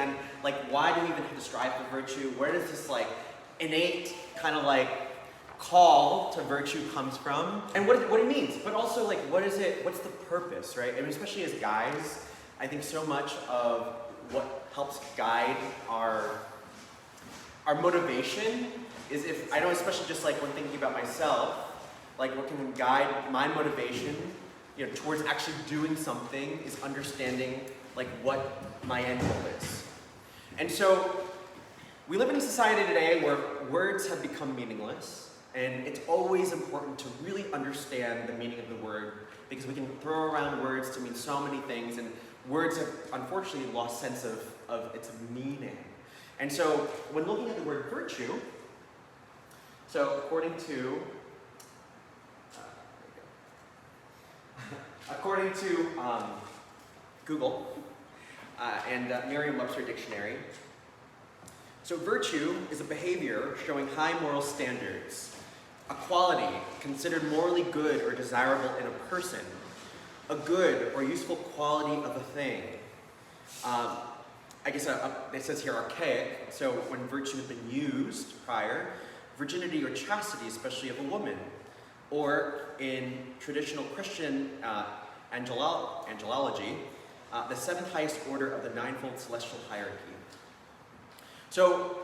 understand, like, why do we even have to strive for virtue? Where does this, like, innate kind of, like, call to virtue comes from? And what it means, but also, like, what's the purpose, right? I mean, especially as guys, I think so much of what helps guide our motivation is if, I know especially just like when thinking about myself, like what can guide my motivation, towards actually doing something is understanding like what my end goal is. And so we live in a society today where words have become meaningless, and it's always important to really understand the meaning of the word, because we can throw around words to mean so many things, and words have unfortunately lost sense of its meaning. And so when looking at the word virtue, so according to Google and Merriam-Webster Dictionary, so virtue is a behavior showing high moral standards, a quality considered morally good or desirable in a person, a good or useful quality of a thing. I guess it says here archaic, so when virtue had been used prior, virginity or chastity, especially of a woman, or in traditional Christian angelology, the seventh highest order of the ninefold celestial hierarchy. So,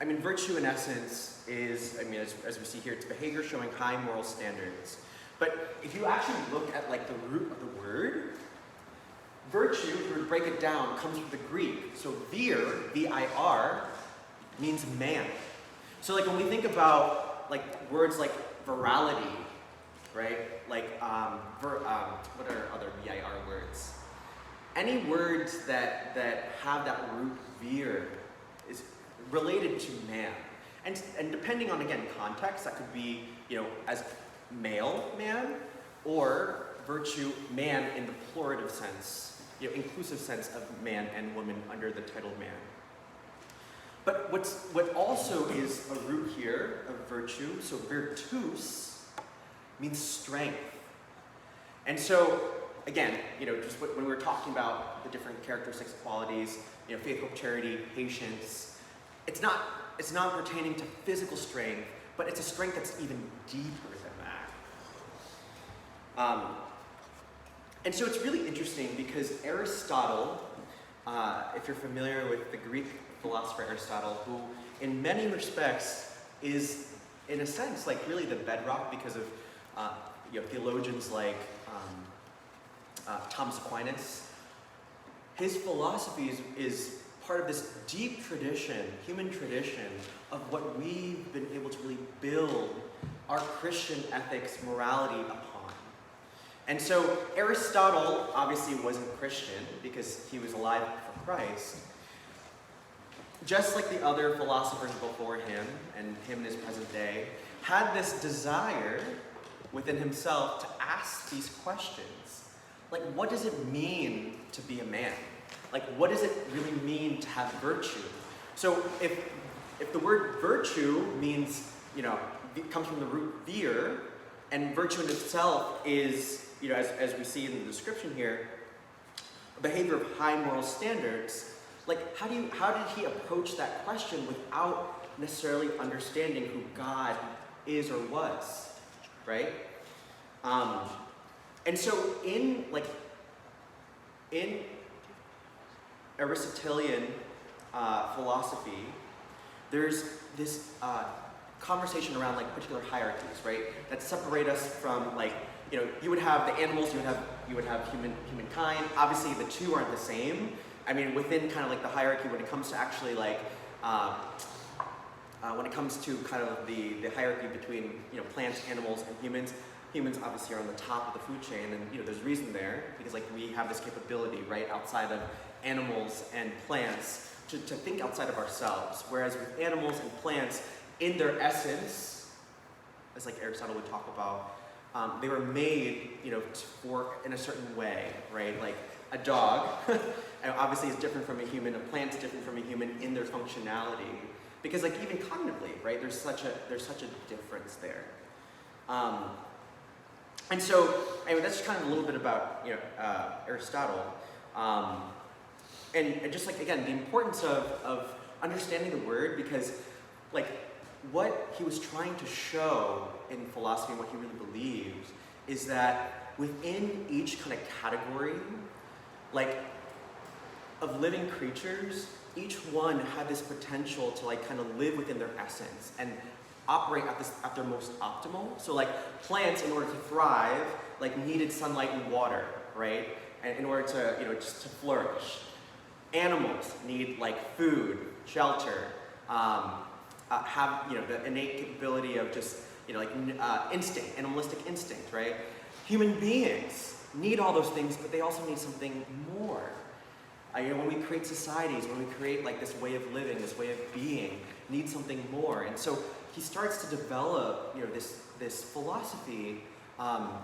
I mean, virtue in essence is, I mean, as we see here, it's behavior showing high moral standards. But if you actually look at like the root of the word, virtue, if we break it down, comes from the Greek. So vir, V-I-R, means man. So like when we think about like words like virality, right? Like, what are other V-I-R words? Any words that have that root vir is related to man. And depending on, again, context, that could be, as male man, or virtue man in the plurative sense, inclusive sense of man and woman under the title man. But what also is a root here of virtue, so virtus means strength. And so, again, just when we were talking about the different characteristics, qualities, faith, hope, charity, patience, it's not pertaining to physical strength, but it's a strength that's even deeper than that. And so it's really interesting because Aristotle, if you're familiar with the Greek philosopher Aristotle, who in many respects is, in a sense, like really the bedrock because of theologians like Thomas Aquinas. His philosophy is part of this deep tradition, human tradition, of what we've been able to really build our Christian ethics, morality upon. And so Aristotle obviously wasn't Christian because he was alive for Christ. Just like the other philosophers before him, and him in his present day, had this desire within himself to ask these questions. Like, what does it mean to be a man? Like, what does it really mean to have virtue? So if the word virtue means, it comes from the root vir, and virtue in itself is, as we see in the description here, a behavior of high moral standards, like, how did he approach that question without necessarily understanding who God is or was, right? And so in Aristotelian philosophy, there's this conversation around like particular hierarchies, right? That separate us from like, you would have the animals, you would have humankind. Obviously, the two aren't the same. I mean, within kind of like the hierarchy, when it comes to actually like, when it comes to kind of the hierarchy between plants, animals, and humans obviously are on the top of the food chain, and there's reason there because like we have this capability right outside of animals and plants to think outside of ourselves. Whereas with animals and plants, in their essence, as like Aristotle would talk about, they were made for in a certain way, right? Like a dog, obviously is different from a human. A plant's different from a human in their functionality, because like even cognitively, right? There's such a difference there. And so, anyway, that's kind of a little bit about Aristotle. and just like, again, the importance of understanding the word, because like what he was trying to show in philosophy and what he really believes is that within each kind of category, like of living creatures, each one had this potential to like kind of live within their essence and operate at their most optimal. So like plants, in order to thrive, like needed sunlight and water, right? And in order to, just to flourish. Animals need like food, shelter, have, the innate capability of just, instinct, animalistic instinct, right? Human beings need all those things, but they also need something more. When we create societies, when we create like this way of living, this way of being, need something more. And so he starts to develop, this philosophy on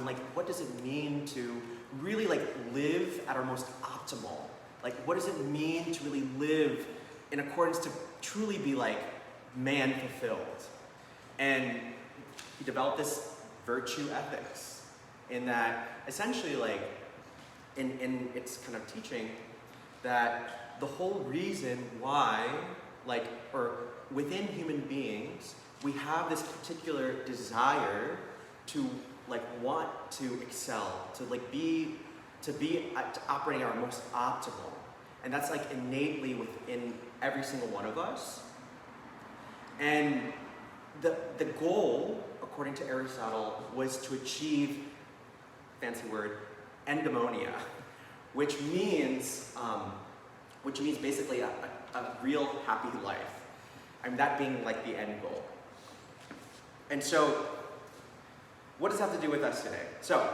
like what does it mean to really like live at our most optimal? Like what does it mean to really live in accordance to truly be like man fulfilled? And he developed this virtue ethics in that essentially like in its kind of teaching that the whole reason why like or within human beings we have this particular desire to like want to excel, to like be operating our most optimal. And that's like innately within every single one of us. And the goal, according to Aristotle, was to achieve, fancy word, endomonia, which means basically a real happy life. That being like the end goal. And so, what does that have to do with us today? So,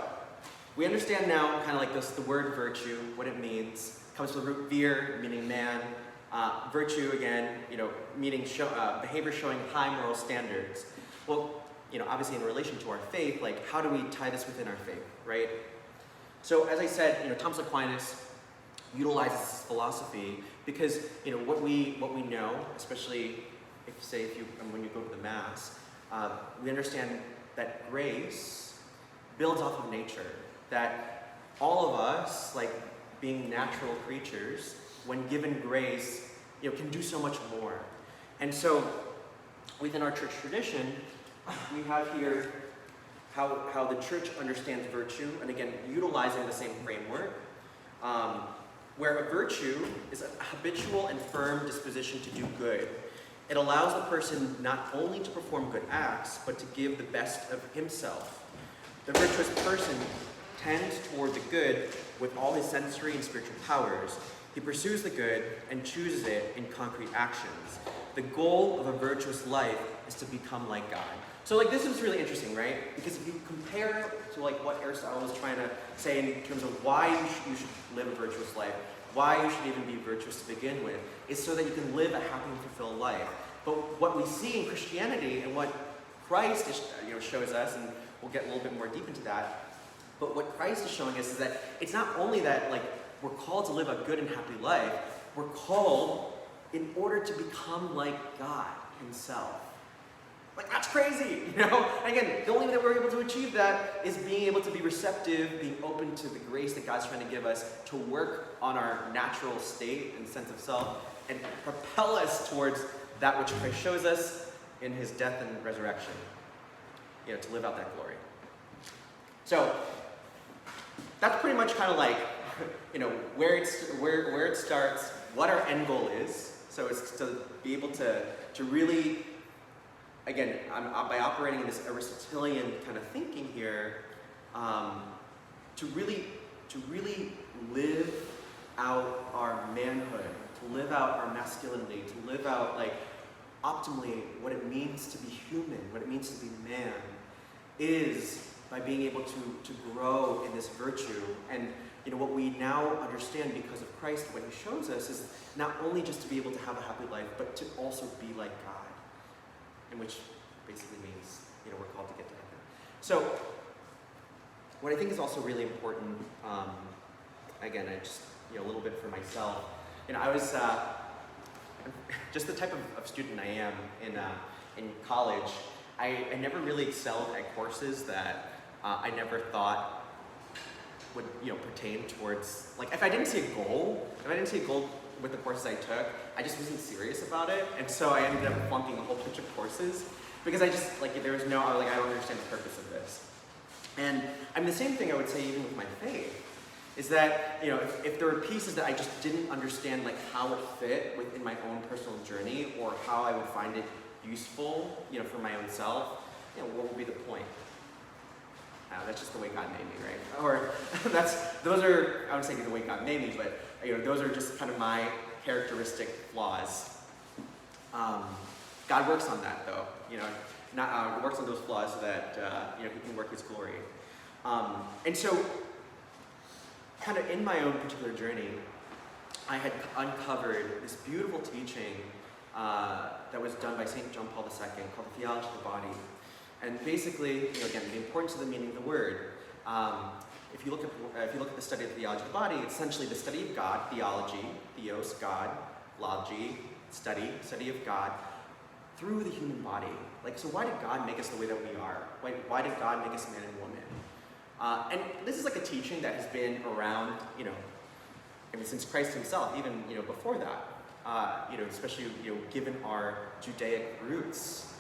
we understand now kind of like the word virtue, what it means. It comes from the root vir, meaning man. Virtue, again, meaning behavior showing high moral standards. Well, obviously in relation to our faith, like how do we tie this within our faith, right? So as I said, Thomas Aquinas utilizes this philosophy because what we know, especially when you go to the Mass, we understand that grace builds off of nature. That all of us, like being natural creatures, when given grace, can do so much more. And so, within our church tradition, we have here how the church understands virtue, and again, utilizing the same framework, where a virtue is a habitual and firm disposition to do good. It allows the person not only to perform good acts, but to give the best of himself. The virtuous person tends toward the good with all his sensory and spiritual powers. He pursues the good and chooses it in concrete actions. The goal of a virtuous life is to become like God. So like this is really interesting, right? Because if you compare to like what Aristotle was trying to say in terms of why you should live a virtuous life, why you should even be virtuous to begin with, is so that you can live a happy and fulfilled life. But what we see in Christianity and what Christ shows us, and we'll get a little bit more deep into that, but what Christ is showing us is that it's not only that like we're called to live a good and happy life, we're called in order to become like God himself. Like that's crazy, And again, the only way that we're able to achieve that is being able to be receptive, being open to the grace that God's trying to give us to work on our natural state and sense of self and propel us towards that which Christ shows us in his death and resurrection, to live out that glory. So that's pretty much kind of like, where it starts, what our end goal is. So it's to be able to really, again, by operating in this Aristotelian kind of thinking here, to really live out our manhood, to live out our masculinity, to live out like optimally what it means to be human, what it means to be man, is by being able to grow in this virtue. And what we now understand because of Christ, what he shows us is not only just to be able to have a happy life, but to also be like God, and which basically means we're called to get to heaven. So what I think is also really important, again, I just a little bit for myself, I was just the type of student I am in college. I never really excelled at courses that I never thought would pertain towards, like, if I didn't see a goal with the courses I took, I just wasn't serious about it, and so I ended up flunking a whole bunch of courses because I just, like, there was no, I don't understand the purpose of this. And I mean, the same thing I would say even with my faith, is that, if there were pieces that I just didn't understand, like, how it fit within my own personal journey, or how I would find it useful, for my own self, what would be the point? That's just the way God made me, right? Or those are, I would say the way God made me, but those are just kind of my characteristic flaws. God works on that, though. Works on those flaws so that He can work His glory. And so, kind of in my own particular journey, I had uncovered this beautiful teaching that was done by St. John Paul II called the Theology of the Body. And basically, again, the importance of the meaning of the word. If you look at the study of the theology of the body, it's essentially the study of God, theology, theos, God, logy, study of God, through the human body. Like, so why did God make us the way that we are? Why did God make us man and woman? And this is like a teaching that has been around, since Christ Himself, even before that. Especially given our Judaic roots.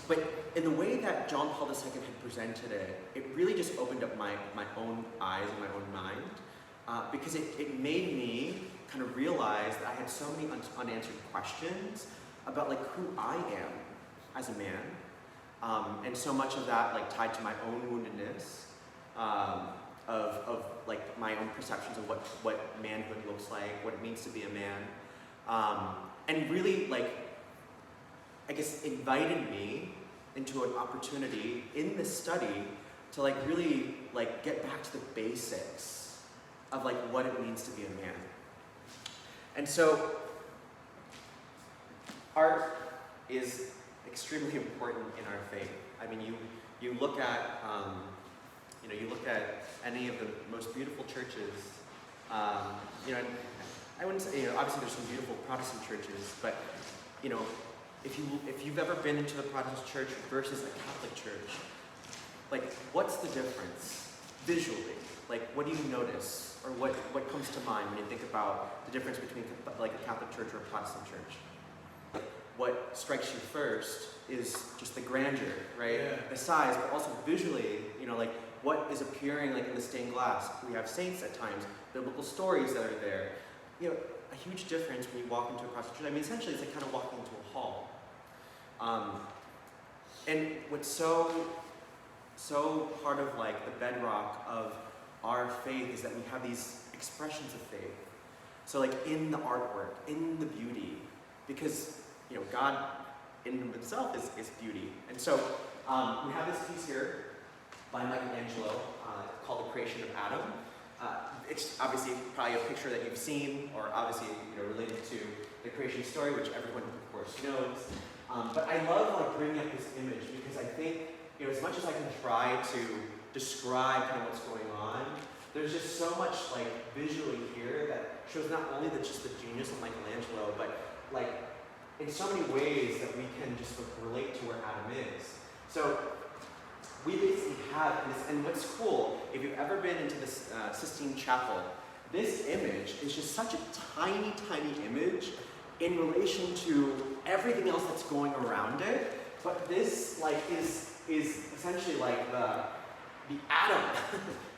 But in the way that John Paul II had presented it, it really just opened up my own eyes and my own mind, because it made me kind of realize that I had so many unanswered questions about, like, who I am as a man, and so much of that, like, tied to my own woundedness, of like my own perceptions of what manhood looks like, what it means to be a man, and really, like, I guess, invited me into an opportunity in this study to, like, really, like, get back to the basics of, like, what it means to be a man. And so, art is extremely important in our faith. I mean, you look at, you look at any of the most beautiful churches, I wouldn't say, obviously there's some beautiful Protestant churches, but, if you've ever been into the Protestant church versus a Catholic church, like, what's the difference visually? Like, what do you notice, or what comes to mind when you think about the difference between, like, a Catholic church or a Protestant church? What strikes you first is just the grandeur, right? Yeah. The size, but also visually, like, what is appearing, like, in the stained glass. We have saints at times, biblical stories that are there. A huge difference when you walk into a Protestant church. I mean, essentially, it's like kind of walking into a hall. And what's so part of, like, the bedrock of our faith is that we have these expressions of faith. So, like, in the artwork, in the beauty, because, God in Himself is beauty. And so, we have this piece here by Michelangelo called The Creation of Adam. It's obviously probably a picture that you've seen, or obviously related to the creation story, which everyone of course knows. But I love, like, bringing up this image because I think, as much as I can try to describe kind of what's going on, there's just so much, like, visually here that shows not only just the genius of Michelangelo, but, like, in so many ways that we can just, like, relate to where Adam is. So we basically have this, and what's cool, if you've ever been into this Sistine Chapel, this image is just such a tiny, tiny image in relation to everything else that's going around it. But this, like, is essentially like the atom,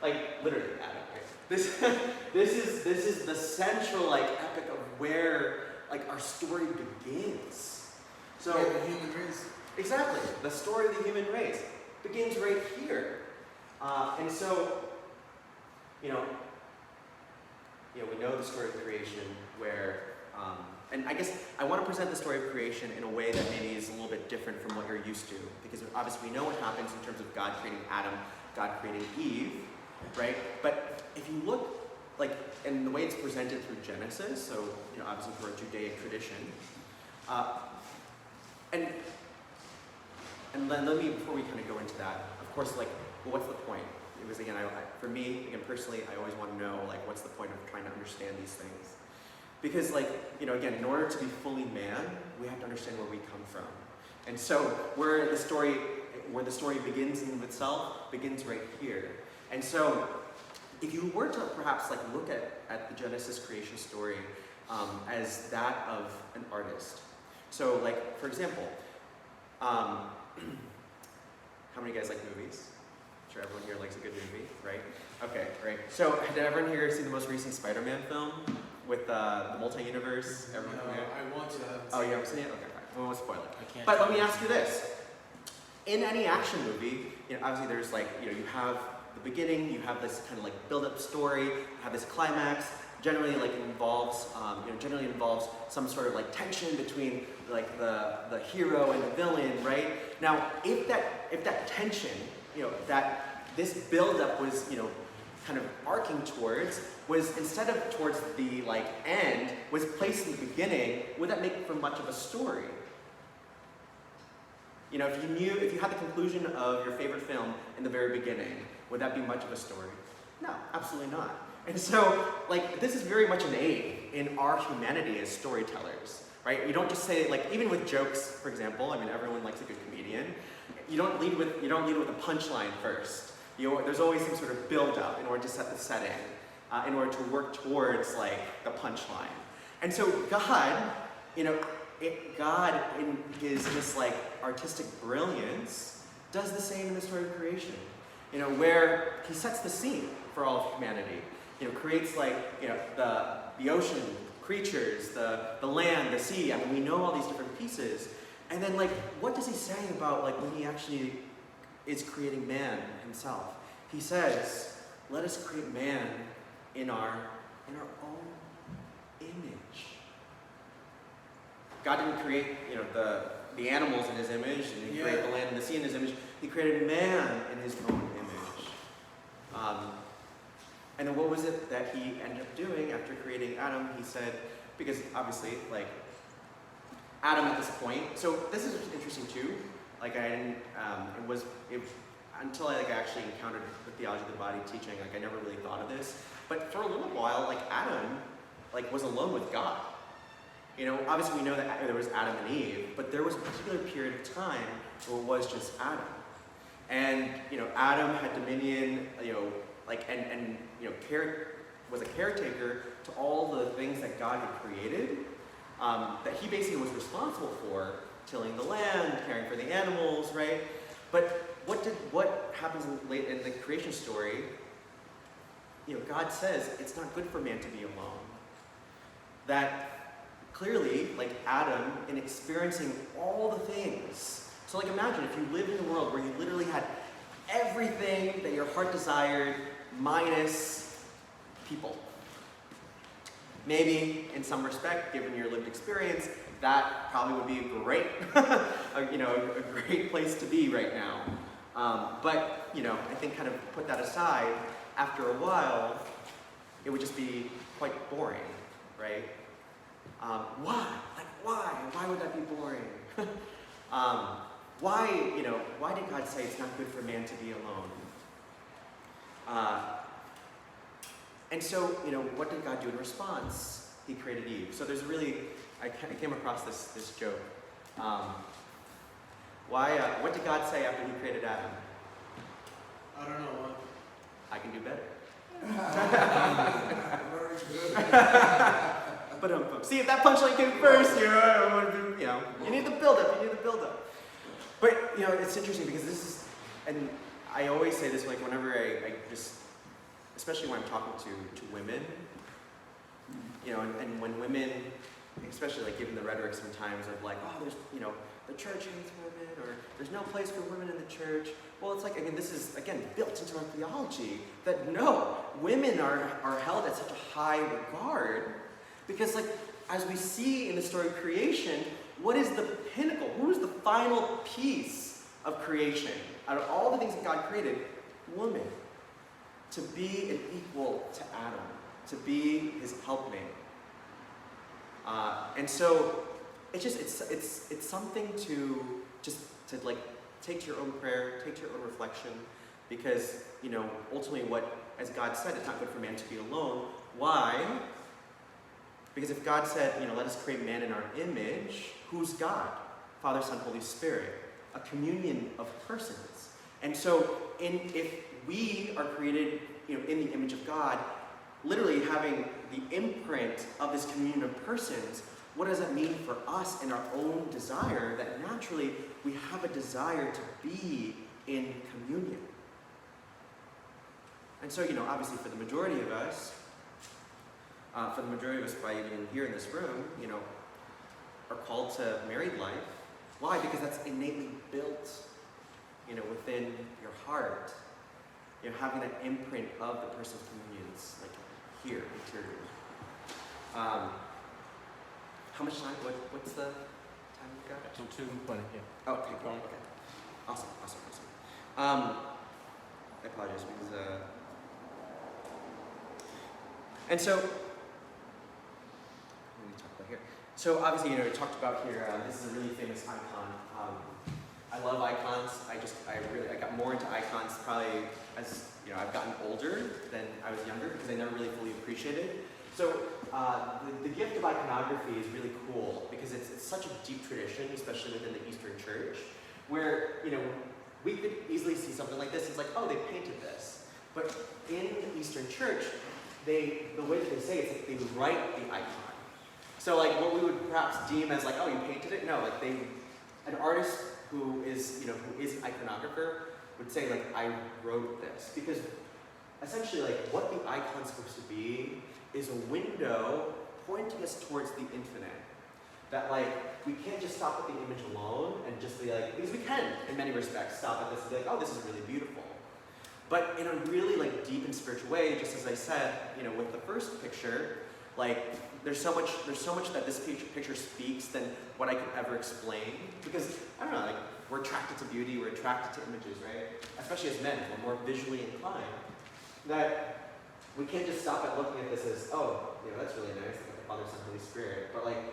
like, literally Adam. Right? This is the central, like, epic of where, like, our story begins. So the human race. Exactly, the story of the human race begins right here. And so, we know the story of creation where, and I guess I want to present the story of creation in a way that maybe is a little bit different from what you're used to, because obviously we know what happens in terms of God creating Adam, God creating Eve, right? But if you look, like, and the way it's presented through Genesis, so, obviously for a Judaic tradition, and then let me, before we kind of go into that, of course, like, well, what's the point? It was, again, for me, again, personally, I always want to know, like, what's the point of trying to understand these things? Because, like, again, in order to be fully man, we have to understand where we come from. And so, where the story begins in itself, begins right here. And so, if you were to perhaps like look at the Genesis creation story as that of an artist. So like, for example, how many of you guys like movies? I'm sure everyone here likes a good movie, right? Okay, great. So did everyone here see the most recent Spider-Man film with the multi-universe? Everyone here? I want to. Oh, you haven't seen it? Okay, fine. We won't spoil it. I can't. But let me ask you this. In any action movie, obviously there's like, you have the beginning, you have this kind of like build-up story, you have this climax, generally like involves some sort of like tension between like the hero and the villain, right? Now, if that tension, that this build-up was, kind of arcing towards, was instead of towards the like end, was placed in the beginning, would that make for much of a story? If you had the conclusion of your favorite film in the very beginning, would that be much of a story? No, absolutely not. And so, like, this is very much an aid in our humanity as storytellers, right? You don't just say, like, even with jokes, for example, everyone likes a good comedian. You don't lead with a punchline first. There's always some sort of build-up in order to set the setting, in order to work towards, like, the punchline. And so God, God, in his just like artistic brilliance, does the same in the story of creation. Where he sets the scene for all of humanity. Creates like the ocean, creatures, the land, the sea. We know all these different pieces. And then like, what does he say about like when he actually is creating man himself? He says, "Let us create man in our own image." God didn't create, the animals in his image, and he created the land and the sea in his image. He created man in his own image. And then what was it that he ended up doing after creating Adam? He said, because obviously, like, Adam at this point, so this is interesting too. Like, I didn't, until I actually encountered the theology of the body teaching, like, I never really thought of this. But for a little while, like, Adam, like, was alone with God. Obviously we know that there was Adam and Eve, but there was a particular period of time where it was just Adam. And, Adam had dominion, was a caretaker to all the things that God had created, that he basically was responsible for, tilling the land, caring for the animals, right? But what happens in the creation story, God says it's not good for man to be alone. That clearly, like Adam, in experiencing all the things. So like imagine if you lived in a world where you literally had everything that your heart desired, minus people. Maybe, in some respect, given your lived experience, that probably would be a great, a great place to be right now. But, I think kind of put that aside, after a while, it would just be quite boring, right? Why? Like, why? Why would that be boring? Why did God say it's not good for man to be alone? And so, what did God do in response? He created Eve. So there's really, I came across this joke. What did God say after he created Adam? I don't know what. I can do better. Very good. But see, if that punchline came first, you need the build-up, But, it's interesting because this is, and I always say this, like, whenever I just, especially when I'm talking to women, and when women, especially, like, given the rhetoric sometimes of, like, oh, there's, the church hates women, or there's no place for women in the church. Well, it's like, this is, again, built into our theology, that no, women are held at such a high regard. Because, like, as we see in the story of creation, what is the pinnacle? Who is the final piece of creation? Out of all the things that God created, woman. To be an equal to Adam. To be his helpmate. And so, it's something to like, take to your own prayer, take to your own reflection. Because, ultimately as God said, it's not good for man to be alone. Why? Because if God said, let us create man in our image, who's God? Father, Son, Holy Spirit. A communion of persons. And so if we are created in the image of God, literally having the imprint of this communion of persons, what does that mean for us in our own desire? That naturally we have a desire to be in communion. And so, obviously for the majority of us, probably even here in this room, are called to married life. Why? Because that's innately built, within your heart. Having that imprint of the person's communions, like here, interiorly. How much time? What's the time we've got? Till 2:20, yeah. Oh, okay, cool. Okay. Awesome. I apologize because and so let me talk about here. So obviously, we talked about here. This is a really famous icon. I love icons. I got more into icons probably as I've gotten older than I was younger because I never really fully appreciated. So the gift of iconography is really cool because it's such a deep tradition, especially within the Eastern Church, where we could easily see something like this. It's like, oh, they painted this. But in the Eastern Church, the way that they say it is like they write the icon. So like what we would perhaps deem as like, oh, you painted it? No, like an artist who is an iconographer would say like, I wrote this. Because essentially like what the icon's supposed to be is a window pointing us towards the infinite. That like, we can't just stop at the image alone and just be like, because we can, in many respects, stop at this and be like, oh, this is really beautiful. But in a really like deep and spiritual way, just as I said, with the first picture, like there's so much that this picture speaks than what I could ever explain. Because I don't know, like we're attracted to beauty, we're attracted to images, right? Especially as men, we're more visually inclined. That we can't just stop at looking at this as, oh, that's really nice, like the Father, Son, Holy Spirit. But like,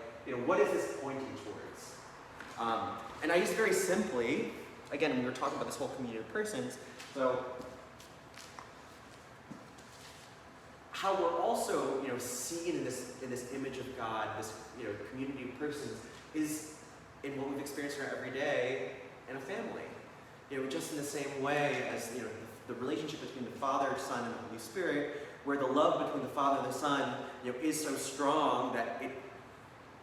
what is this pointing towards? And I just very simply, again, we were talking about this whole community of persons, so how we're also, seen in this image of God, this community of persons, is in what we've experienced in our everyday in a family. Just in the same way as the relationship between the Father, Son, and the Holy Spirit, where the love between the Father and the Son, is so strong that it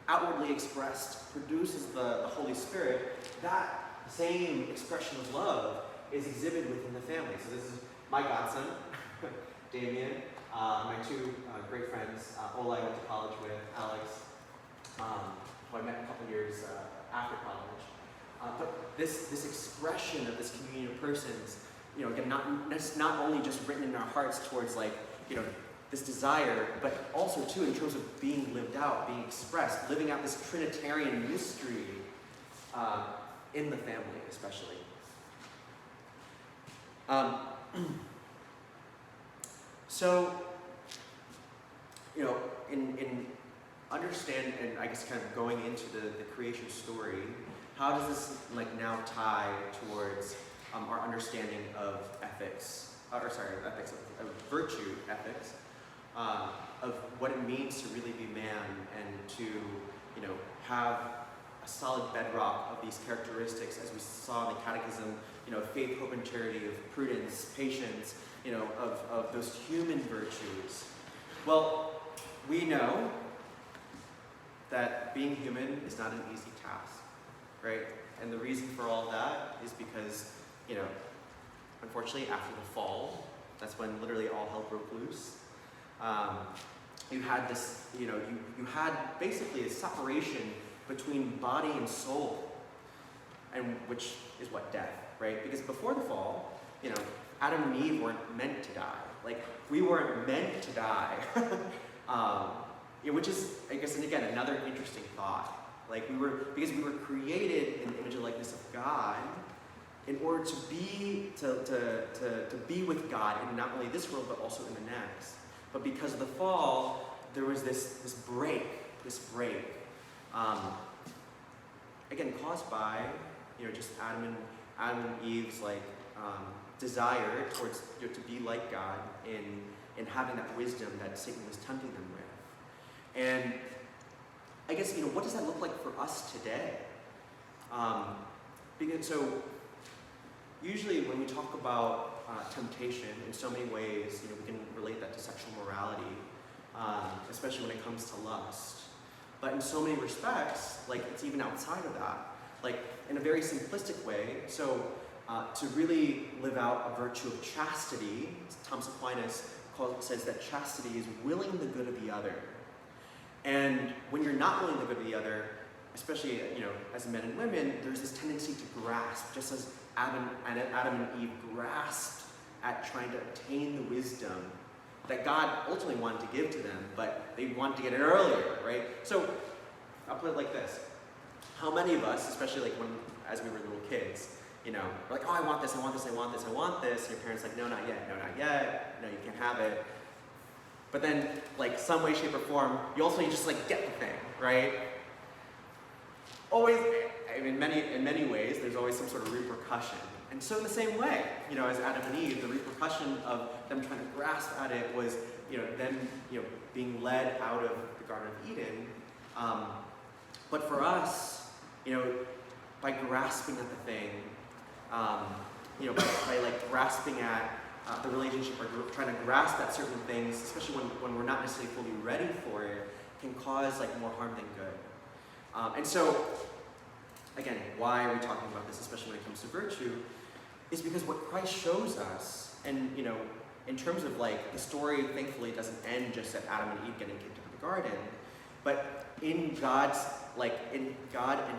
outwardly expressed produces the Holy Spirit. That same expression of love is exhibited within the family. So this is my godson, Damien, my two great friends, Ola I went to college with, Alex, who I met a couple years after college. But this expression of this communion of persons, again, not only just written in our hearts towards like, this desire, but also too in terms of being lived out, being expressed, living out this Trinitarian mystery in the family, especially. So, in understand and I guess kind of going into the creation story, how does this like now tie towards our understanding of ethics, ethics of virtue ethics, of what it means to really be man and to have a solid bedrock of these characteristics, as we saw in the Catechism, faith, hope, and charity, of prudence, patience, of those human virtues. Well, we know that being human is not an easy task, right? And the reason for all that is because, unfortunately, after the fall, that's when literally all hell broke loose. You had this, you had basically a separation between body and soul, and which is what death, right? Because before the fall, Adam and Eve weren't meant to die. Like, we weren't meant to die. Which is, I guess, and again, another interesting thought. Like, because we were created in the image and likeness of God in order to be with God in not only this world, but also in the next. But because of the fall, there was this break. Again, caused by, just Adam and Eve's, like, desire towards, to be like God in having that wisdom that Satan was tempting them with. And I guess, what does that look like for us today? Because so, usually when we talk about temptation, in so many ways, we can relate that to sexual morality, especially when it comes to lust. But in so many respects, like it's even outside of that. Like in a very simplistic way, so to really live out a virtue of chastity, Thomas Aquinas says that chastity is willing the good of the other. And when you're not willing the good of the other, especially as men and women, there's this tendency to grasp, just as Adam and Eve grasped at trying to obtain the wisdom that God ultimately wanted to give to them, but they wanted to get it earlier, right? So I'll put it like this. How many of us, especially like as we were little kids, we're like, oh, I want this, I want this, I want this, I want this. And your parents like, no, not yet, no, not yet, no, you can't have it. But then, like, some way, shape, or form, you just like get the thing, right? Always, in many ways, there's always some sort of repercussion. And so in the same way, as Adam and Eve, the repercussion of them trying to grasp at it was, them, being led out of the Garden of Eden. But for us, by grasping at the thing, by like grasping at the relationship or trying to grasp at certain things, especially when we're not necessarily fully ready for it, can cause like more harm than good. And so, again, why are we talking about this, especially when it comes to virtue, is because what Christ shows us, and in terms of like the story, thankfully, doesn't end just at Adam and Eve getting kicked out of the garden, but in God and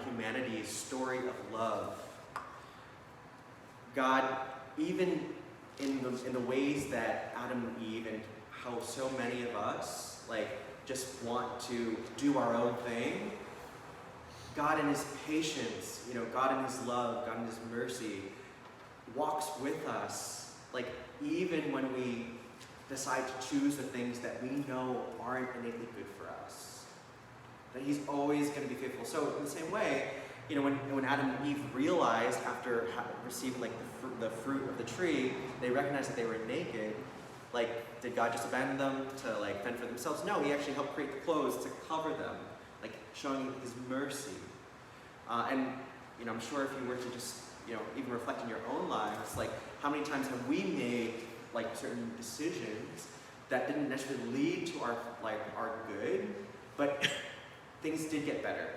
humanity's story of love, God, even in the ways that Adam and Eve and how so many of us like just want to do our own thing, God in his patience, God in his love, God in his mercy, walks with us, like even when we decide to choose the things that we know aren't innately good for us. That he's always going to be faithful. So in the same way, when Adam and Eve realized after receiving like the fruit of the tree, they recognized that they were naked. Like, did God just abandon them to like fend for themselves? No, he actually helped create the clothes to cover them, like showing his mercy. And I'm sure if you were to just even reflect in your own lives, like how many times have we made like certain decisions that didn't necessarily lead to our good, but things did get better.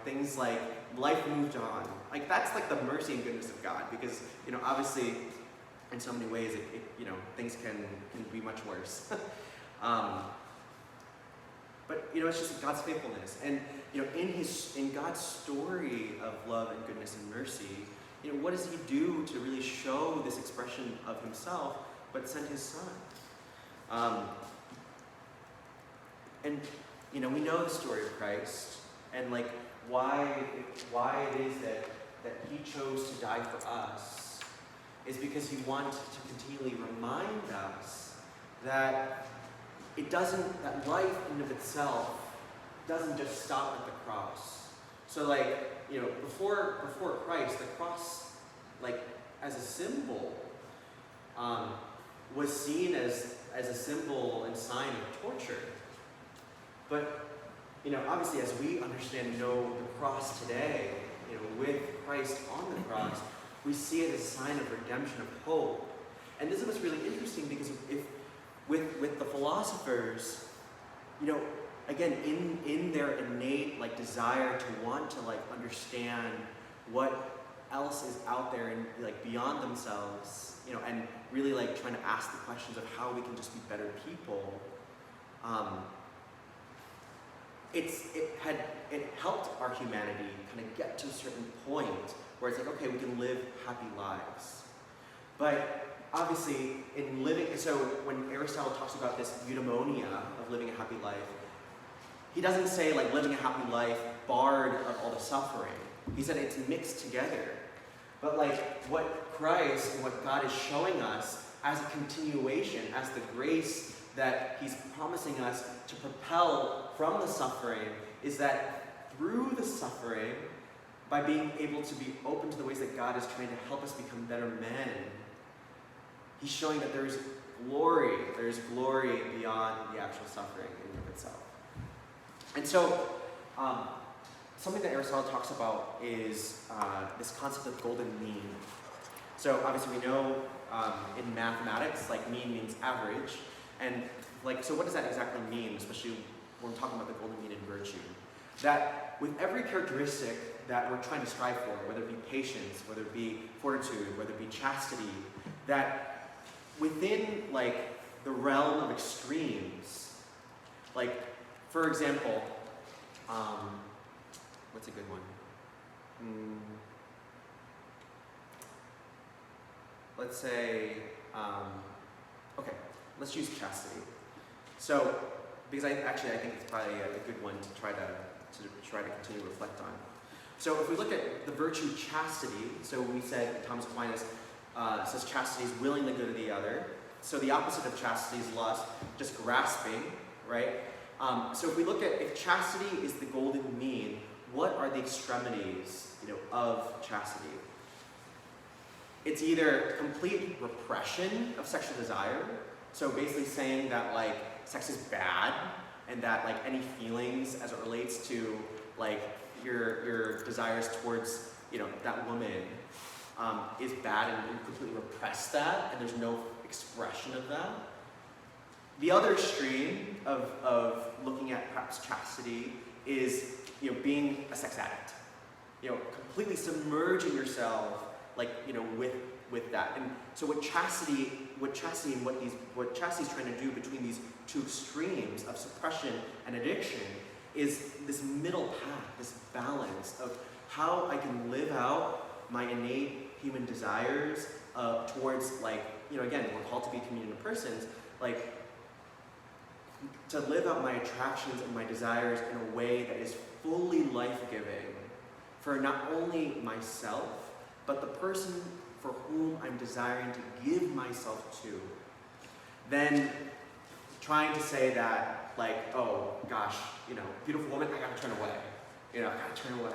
Things like life moved on. Like that's like the mercy and goodness of God, because obviously in so many ways it things can be much worse. But it's just God's faithfulness, and in God's story of love and goodness and mercy, what does he do to really show this expression of himself but send his son? And we know the story of Christ, and like why it is that he chose to die for us is because he wanted to continually remind us that that life in and of itself doesn't just stop at the cross. So like, before Christ, the cross, like as a symbol, was seen as a symbol and sign of torture. But obviously, as we understand and know the cross today, with Christ on the cross, we see it as a sign of redemption, of hope. And this is what's really interesting, because with the philosophers, again, in their innate like desire to want to like understand what else is out there and like beyond themselves, and really like trying to ask the questions of how we can just be better people. It helped our humanity kind of get to a certain point where it's like, okay, we can live happy lives. But obviously, in living, so when Aristotle talks about this eudaimonia of living a happy life, he doesn't say like living a happy life barred of all the suffering. He said it's mixed together. But like what Christ and what God is showing us as a continuation, as the grace that he's promising us to propel from the suffering, is that through the suffering, by being able to be open to the ways that God is trying to help us become better men, he's showing that there's glory beyond the actual suffering in and of itself. And so, something that Aristotle talks about is this concept of golden mean. So obviously we know in mathematics, like mean means average, and like, so what does that exactly mean, especially when we're talking about the golden mean in virtue? That with every characteristic that we're trying to strive for, whether it be patience, whether it be fortitude, whether it be chastity, that within like the realm of extremes, like for example, what's a good one? Let's say, okay, let's use chastity. So, because I think it's probably a good one to try to continue to reflect on. So if we look at the virtue chastity, so we said, Thomas Aquinas says chastity is willing the good of the other. So the opposite of chastity is lust, just grasping, right? So if we look at, if chastity is the golden mean, what are the extremities, of chastity? It's either complete repression of sexual desire, so basically saying that like sex is bad, and that like any feelings as it relates to like your desires towards that woman is bad, and you completely repress that, and there's no expression of that. The other extreme of looking at perhaps chastity is being a sex addict, completely submerging yourself with that. And so what chastity and what chastity is trying to do between these two extremes of suppression and addiction is this middle path, this balance of how I can live out my innate human desires towards again, we're called to be a communion of persons, to live out my attractions and my desires in a way that is fully life-giving for not only myself, but the person for whom I'm desiring to give myself to. Then trying to say that, oh gosh, beautiful woman, I gotta turn away. I gotta turn away.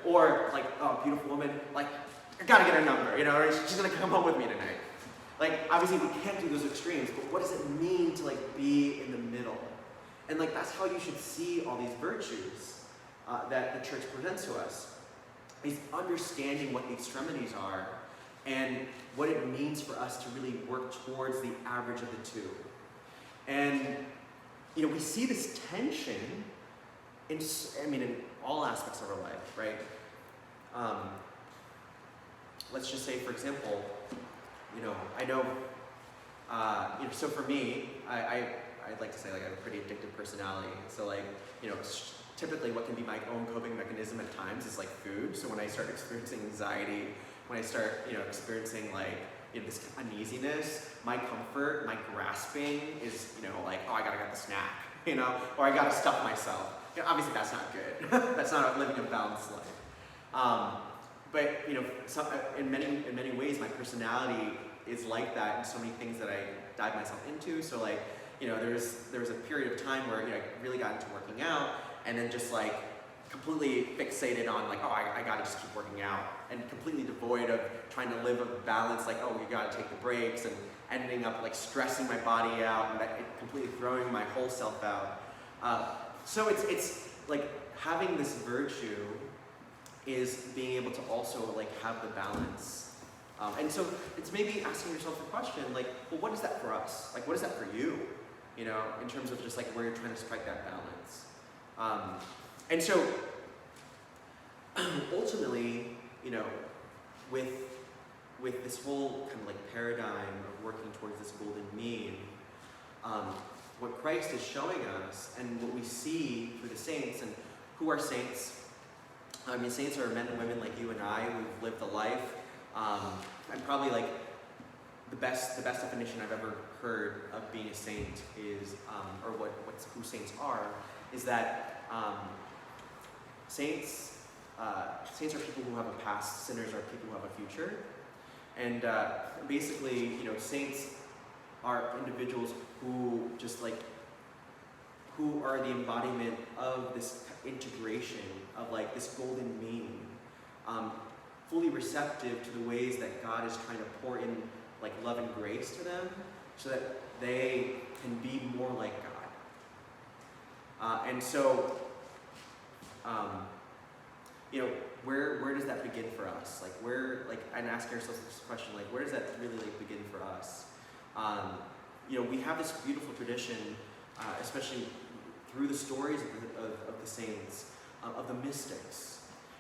Or oh, beautiful woman, I gotta get her number, or she's gonna come home with me tonight. Obviously we can't do those extremes, but what does it mean to be in the middle? And that's how you should see all these virtues that the church presents to us. Is understanding what the extremities are and what it means for us to really work towards the average of the two. And we see this tension in all aspects of our life, right? Let's just say, for example, I know, so for me, I'd like to say I have a pretty addictive personality. So typically what can be my own coping mechanism at times is food. So when I start experiencing anxiety, when I start experiencing this uneasiness, my comfort, my grasping is oh, I gotta get the snack, or I gotta stuff myself. Obviously that's not good. That's not living a balanced life. But in many ways my personality is like that in so many things that I dive myself into. So there was a period of time where I really got into working out, and then just completely fixated on oh, I gotta just keep working out, and completely devoid of trying to live a balance, oh, you gotta take the breaks, and ending up stressing my body out, and completely throwing my whole self out. So it's having this virtue is being able to also have the balance. And so it's maybe asking yourself the question, well, what is that for us? What is that for you? In terms of just where you're trying to strike that balance. And so ultimately, with this whole kind of paradigm of working towards this golden mean, what Christ is showing us and what we see through the saints, and who are saints? Saints are men and women like you and I who've lived a life. And probably the best definition I've ever heard of being a saint is, or who saints are, is that saints are people who have a past. Sinners are people who have a future. And basically, saints are individuals who just who are the embodiment of this integration of this golden mean, fully receptive to the ways that God is trying to pour in love and grace to them, so that they can be more like God. And so where does that begin for us? Like where, like, and asking ourselves this question, like where does that really like begin for us? We have this beautiful tradition, especially through the stories of the saints, of the mystics.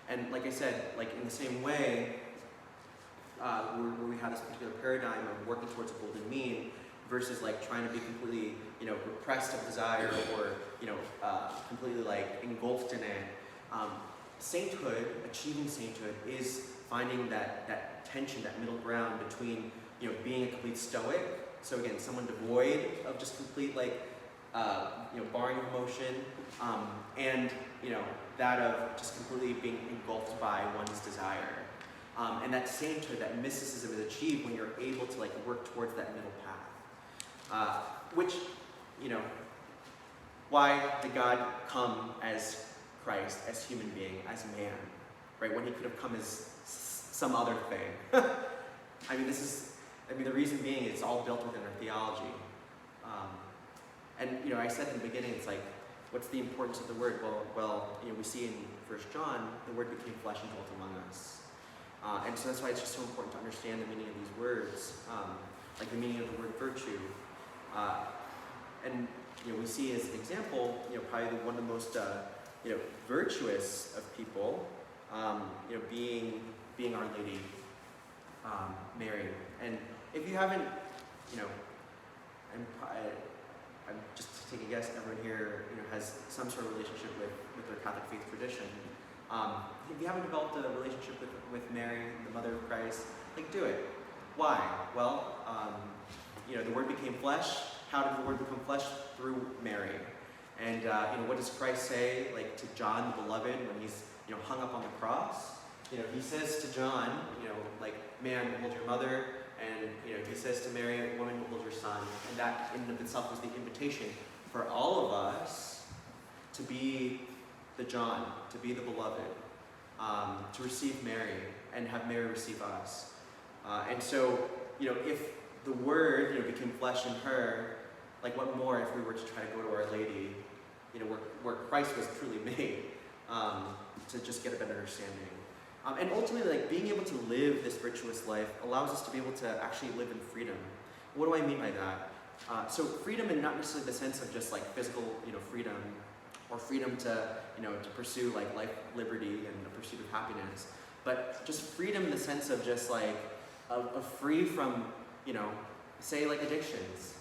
And like I said, like in the same way, where we have this particular paradigm of working towards a golden mean versus like trying to be completely, repressed of desire or, completely like engulfed in it. Sainthood, achieving sainthood, is finding that tension, that middle ground between, being a complete stoic. So again, someone devoid of just complete like, barring emotion, and that of just completely being engulfed by one's desire. And that sainthood, that mysticism is achieved when you're able to like work towards that middle path. Which, why did God come as Christ, as human being, as man, right? When he could have come as some other thing. The reason being it's all built within our theology. I said in the beginning, it's like, what's the importance of the word? Well, we see in 1 John, the word became flesh and dwelt among us. And so that's why it's just so important to understand the meaning of these words, like the meaning of the word virtue. We see as an example, probably one of the most, virtuous of people, being Our Lady, Mary. And if you haven't, I'm just to take a guess, everyone here, has some sort of relationship with their Catholic faith tradition. If you haven't developed a relationship with Mary, the Mother of Christ, like do it. Why? Well, the Word became flesh. How did the Word become flesh? Through Mary. And what does Christ say, like to John the Beloved, when he's hung up on the cross? He says to John, like, man, hold your mother, and he says to Mary, woman, hold your son. And that in and of itself was the invitation for all of us to be the John, to be the beloved, to receive Mary and have Mary receive us. And so, if the Word, became flesh in her, like what more if we were to try to go to Our Lady, where Christ was truly made, to just get a better understanding. And ultimately, like being able to live this virtuous life allows us to be able to actually live in freedom. What do I mean by that? So freedom in not necessarily the sense of just like physical, freedom, or freedom to, to pursue like life, liberty, and the pursuit of happiness, but just freedom in the sense of just like, of free from, say like addictions.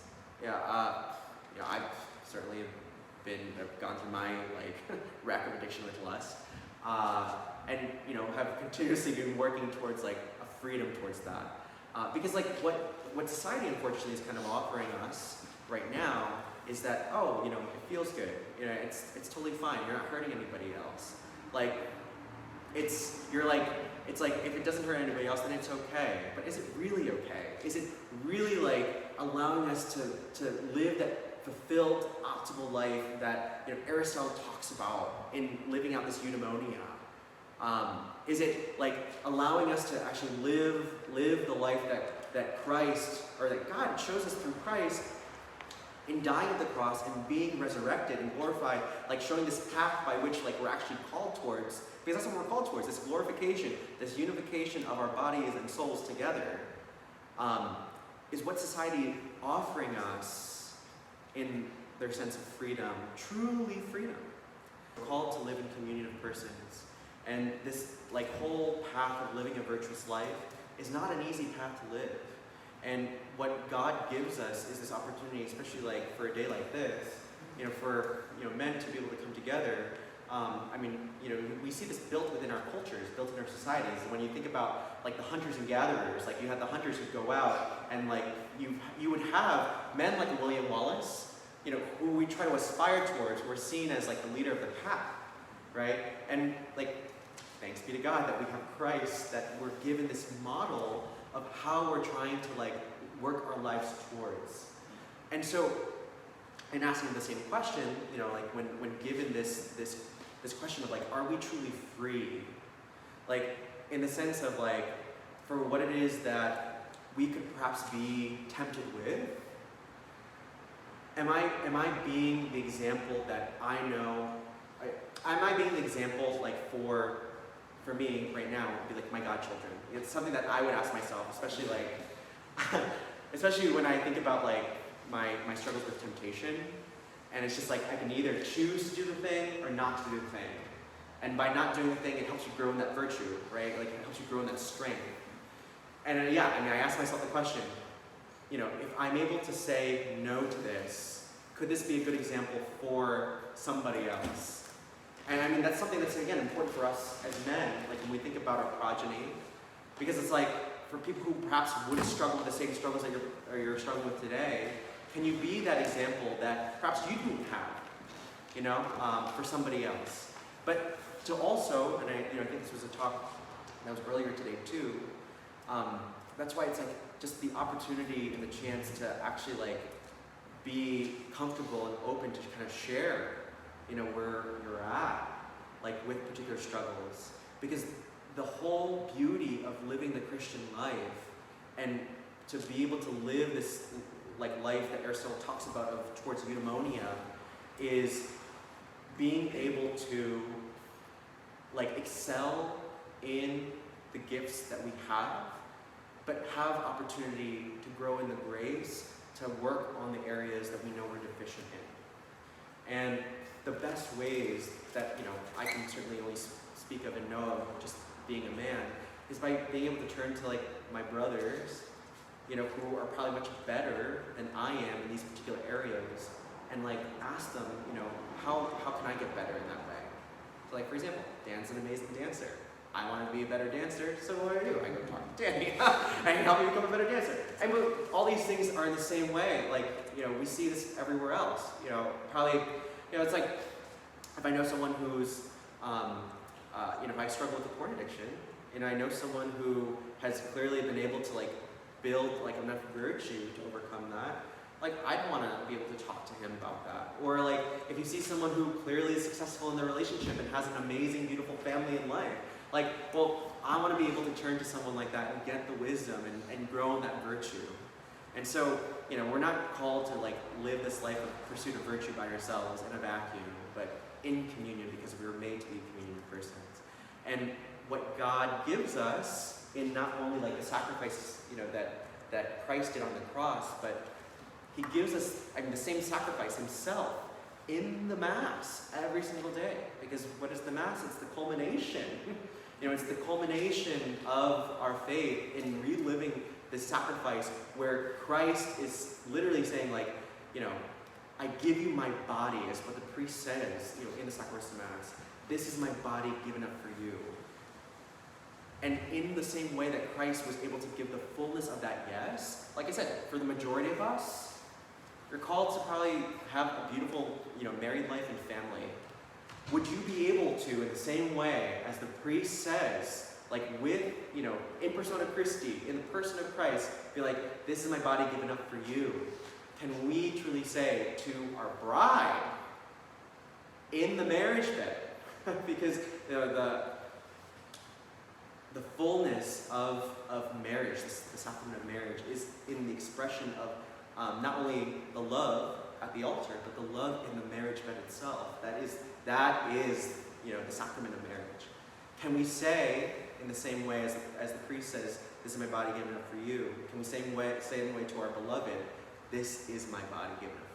I've certainly I've gone through my like rack of addiction with lust, and have continuously been working towards like a freedom towards that, because like what society unfortunately is kind of offering us right now is that, it feels good, it's totally fine, you're not hurting anybody else, like it's like if it doesn't hurt anybody else then it's okay, but is it really okay? Is it really like allowing us to live that fulfilled, optimal life that Aristotle talks about in living out this eudaimonia? Is it like allowing us to actually live the life that Christ, or that God shows us through Christ in dying at the cross and being resurrected and glorified, like showing this path by which like we're actually called towards, because that's what we're called towards, this glorification, this unification of our bodies and souls together, is what society offering us in their sense of freedom, truly freedom. We're called to live in communion of persons. And this like whole path of living a virtuous life is not an easy path to live. And what God gives us is this opportunity, especially like for a day like this, for men to be able to come together. We see this built within our cultures, built in our societies. When you think about like the hunters and gatherers, like you had the hunters who go out and like you would have men like William Wallace, who we try to aspire towards, who are seen as like the leader of the pack, right? And like, thanks be to God that we have Christ, that we're given this model of how we're trying to like work our lives towards. And so, in asking the same question, like when given this question of like, are we truly free? Like in the sense of like, for what it is that we could perhaps be tempted with, am I being the example that I know? Am I being the example like for for me right now would be like my godchildren. It's something that I would ask myself, especially like, especially when I think about like my struggles with temptation. And it's just like I can either choose to do the thing or not to do the thing. And by not doing the thing, it helps you grow in that virtue, right? Like it helps you grow in that strength. And yeah, I mean, I asked myself the question, you know, if I'm able to say no to this, could this be a good example for somebody else? And I mean, that's something that's, again, important for us as men, like when we think about our progeny, because it's like, for people who perhaps would struggle with the same struggles that you're struggling with today, can you be that example that perhaps you didn't have, you know, for somebody else? But to also, and I think this was a talk that was earlier today too, that's why it's like just the opportunity and the chance to actually like be comfortable and open to kind of share, you know, where you're at, like with particular struggles. Because the whole beauty of living the Christian life and to be able to live this like life that Aristotle talks about of towards eudaimonia is being able to like excel in the gifts that we have, but have opportunity to grow in the grace to work on the areas that we know we're deficient in. And the best ways that, you know, I can certainly only speak of and know of just being a man is by being able to turn to like my brothers, you know, who are probably much better than I am in these particular areas, and like ask them, you know, how can I get better in that way? So like, for example, Dan's an amazing dancer. I want to be a better dancer, so what do? I go talk to Danny. I can help you become a better dancer. And all these things are in the same way. Like, you know, we see this everywhere else. You know, probably, you know, it's like, if I know someone who's, you know, if I struggle with a porn addiction, and I know someone who has clearly been able to like build like enough virtue to overcome that, like I'd want to be able to talk to him about that. Or like, if you see someone who clearly is successful in their relationship and has an amazing, beautiful family and life, like, well, I want to be able to turn to someone like that and get the wisdom and grow in that virtue. And so, you know, we're not called to like live this life of pursuit of virtue by ourselves in a vacuum, but in communion, because we were made to be communion persons. And what God gives us in not only like the sacrifices, you know, that Christ did on the cross, but He gives us, I mean, the same sacrifice Himself in the Mass every single day. Because what is the Mass? It's the culmination. You know, it's the culmination of our faith in reliving this sacrifice where Christ is literally saying, like, you know, I give you my body, as what the priest says, you know, in the sacrament of Mass. This is my body given up for you. And in the same way that Christ was able to give the fullness of that yes, like I said, for the majority of us, you're called to probably have a beautiful, you know, married life and family. Would you be able to, in the same way as the priest says, like with, you know, in persona Christi, in the person of Christ, be like, this is my body given up for you? Can we truly say to our bride, in the marriage bed, because you know, the fullness of marriage, the sacrament of marriage, is in the expression of not only the love at the altar, but the love in the marriage bed itself. That is, you know, the sacrament of marriage. Can we say, in the same way as the priest says, this is my body given up for you, can we say in the way to our beloved, this is my body given up